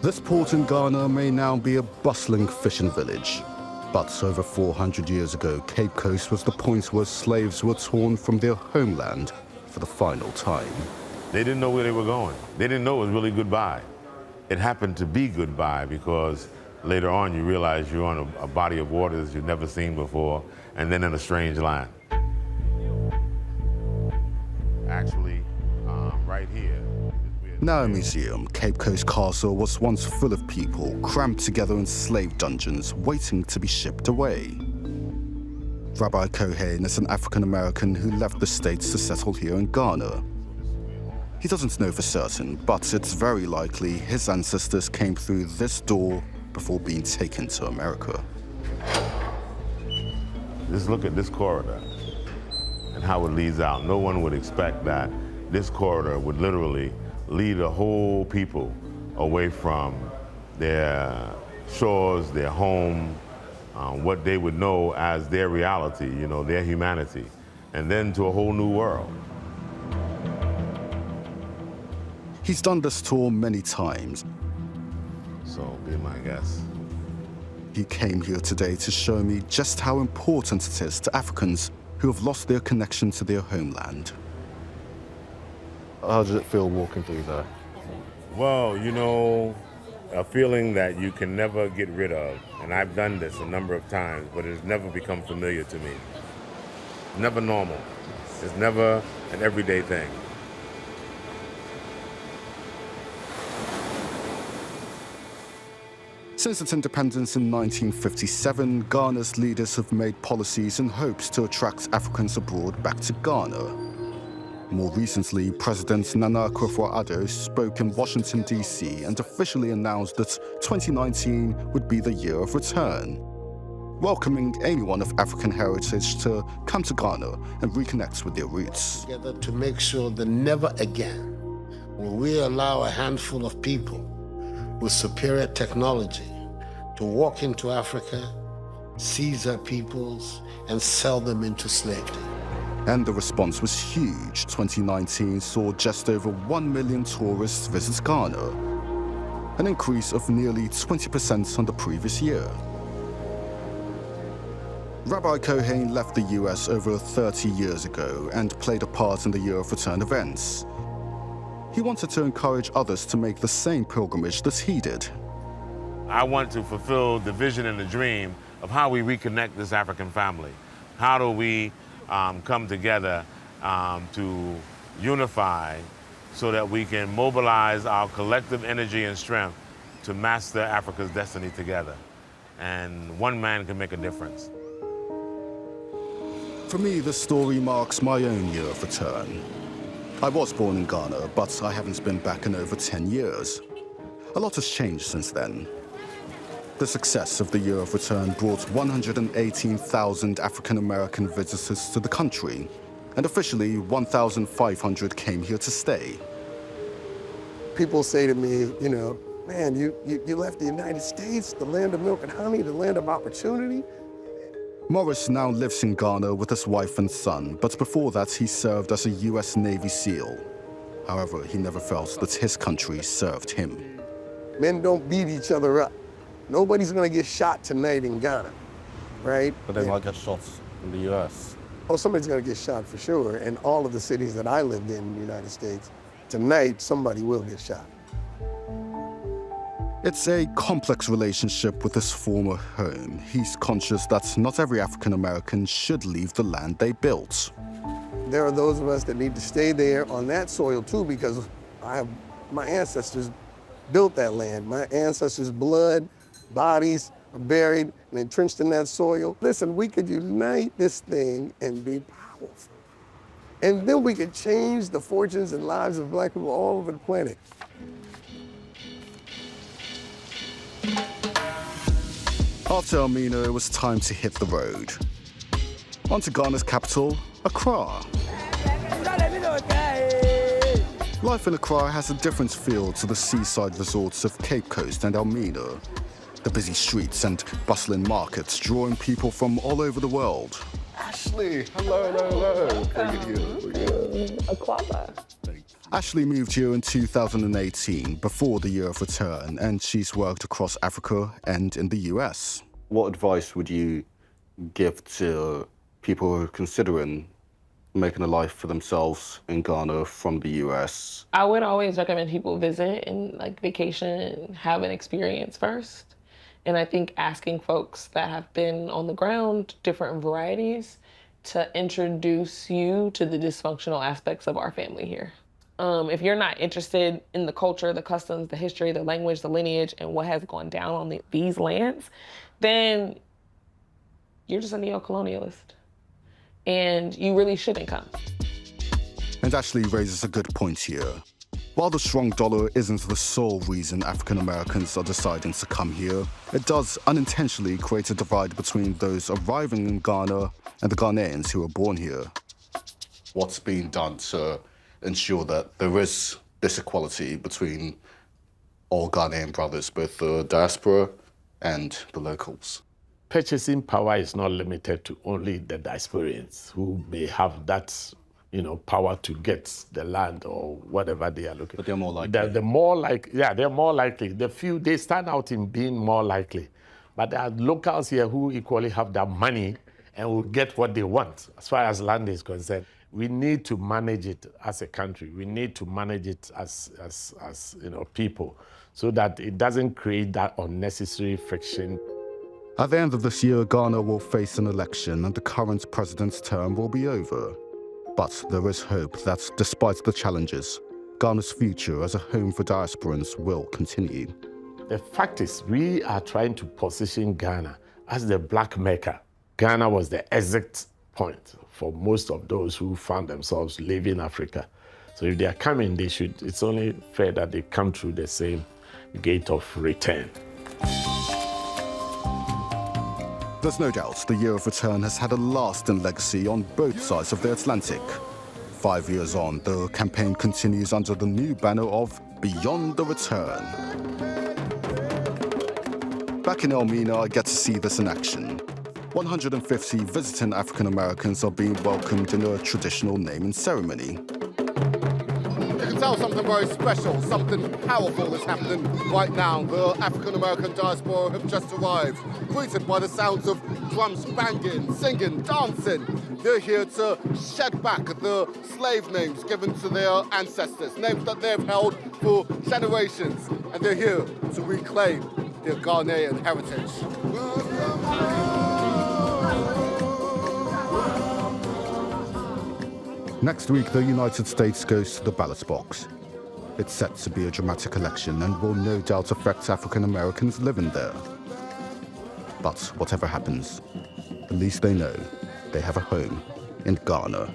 This port in Ghana may now be a bustling fishing village, but over 400 years ago, Cape Coast was the point where slaves were torn from their homeland for the final time. They didn't know where they were going. They didn't know it was really goodbye. It happened to be goodbye because later on you realize you're on a body of waters you've never seen before, and then in a strange land. Actually, right here. Now a museum, Cape Coast Castle was once full of people cramped together in slave dungeons waiting to be shipped away. Rabbi Cohen is an African-American who left the States to settle here in Ghana. He doesn't know for certain, but it's very likely his ancestors came through this door before being taken to America. Just look at this corridor and how it leads out. No one would expect that this corridor would literally lead a whole people away from their shores, their home, what they would know as their reality, you know, their humanity, and then to a whole new world. He's done this tour many times. So be my guest. He came here today to show me just how important it is to Africans who have lost their connection to their homeland. How does it feel walking through there? Well, you know, a feeling that you can never get rid of. And I've done this a number of times, but it's never become familiar to me. Never normal. It's never an everyday thing. Since its independence in 1957, Ghana's leaders have made policies in hopes to attract Africans abroad back to Ghana. More recently, President Nana Akufo-Addo spoke in Washington, D.C. and officially announced that 2019 would be the year of return, welcoming anyone of African heritage to come to Ghana and reconnect with their roots. Together to make sure that never again will we allow a handful of people with superior technology to walk into Africa, seize our peoples, and sell them into slavery. And the response was huge. 2019 saw just over 1 million tourists visit Ghana, an increase of nearly 20% on the previous year. Rabbi Cohen left the US over 30 years ago and played a part in the Year of Return events. He wanted to encourage others to make the same pilgrimage that he did. I want to fulfill the vision and the dream of how we reconnect this African family. How do we come together to unify so that we can mobilize our collective energy and strength to master Africa's destiny together. And one man can make a difference. For me, this story marks my own year of return. I was born in Ghana, but I haven't been back in over 10 years. A lot has changed since then. The success of the Year of Return brought 118,000 African-American visitors to the country, and officially 1,500 came here to stay. People say to me, you know, man, you left the United States, the land of milk and honey, the land of opportunity. Morris now lives in Ghana with his wife and son, but before that he served as a US Navy SEAL. However, he never felt that his country served him. Men don't beat each other up. Nobody's gonna get shot tonight in Ghana, right? But they might get shot in the US. Oh, somebody's gonna get shot for sure. In all of the cities that I lived in the United States, tonight somebody will get shot. It's a complex relationship with his former home. He's conscious that not every African American should leave the land they built. There are those of us that need to stay there on that soil too, because my ancestors built that land. My ancestors' blood, bodies are buried and entrenched in that soil. Listen, we could unite this thing and be powerful. And then we could change the fortunes and lives of Black people all over the planet. After Elmina, it was time to hit the road. On to Ghana's capital, Accra. Life in Accra has a different feel to the seaside resorts of Cape Coast and Elmina. The busy streets and bustling markets drawing people from all over the world. Ashley, hello. Ashley moved here in 2018, before the year of return, and she's worked across Africa and in the US. What advice would you give to people who are considering making a life for themselves in Ghana from the US? I would always recommend people visit and like vacation and have an experience first. And I think asking folks that have been on the ground, different varieties, to introduce you to the dysfunctional aspects of our family here. If you're not interested in the culture, the customs, the history, the language, the lineage, and what has gone down on these lands, then you're just a neo-colonialist. And you really shouldn't come. And Ashley raises a good point here. While the strong dollar isn't the sole reason African Americans are deciding to come here, it does unintentionally create a divide between those arriving in Ghana and the Ghanaians who are born here. What's being done to ensure that there is this equality between all Ghanaian brothers, both the diaspora and the locals? Purchasing power is not limited to only the diasporians who may have that, power to get the land or whatever they are looking. But they're more likely. They're more likely. They stand out in being more likely. But there are locals here who equally have that money and will get what they want as far as land is concerned. We need to manage it as a country. We need to manage it as people, so that it doesn't create that unnecessary friction. At the end of this year, Ghana will face an election and the current president's term will be over. But there is hope that despite the challenges, Ghana's future as a home for diasporans will continue. The fact is, we are trying to position Ghana as the black Mecca. Ghana was the exit point for most of those who found themselves leaving Africa. So if they are coming, it's only fair that they come through the same gate of return. There's no doubt the year of return has had a lasting legacy on both sides of the Atlantic. 5 years on, the campaign continues under the new banner of Beyond the Return. Back in Elmina, I get to see this in action. 150 visiting African Americans are being welcomed in a traditional naming ceremony. You can tell something very special, something powerful is happening right now. The African American diaspora have just arrived, greeted by the sounds of drums banging, singing, dancing. They're here to shed back the slave names given to their ancestors, names that they've held for generations, and they're here to reclaim their Ghanaian heritage. Next week, the United States goes to the ballot box. It's set to be a dramatic election and will no doubt affect African Americans living there. But whatever happens, at least they know they have a home in Ghana.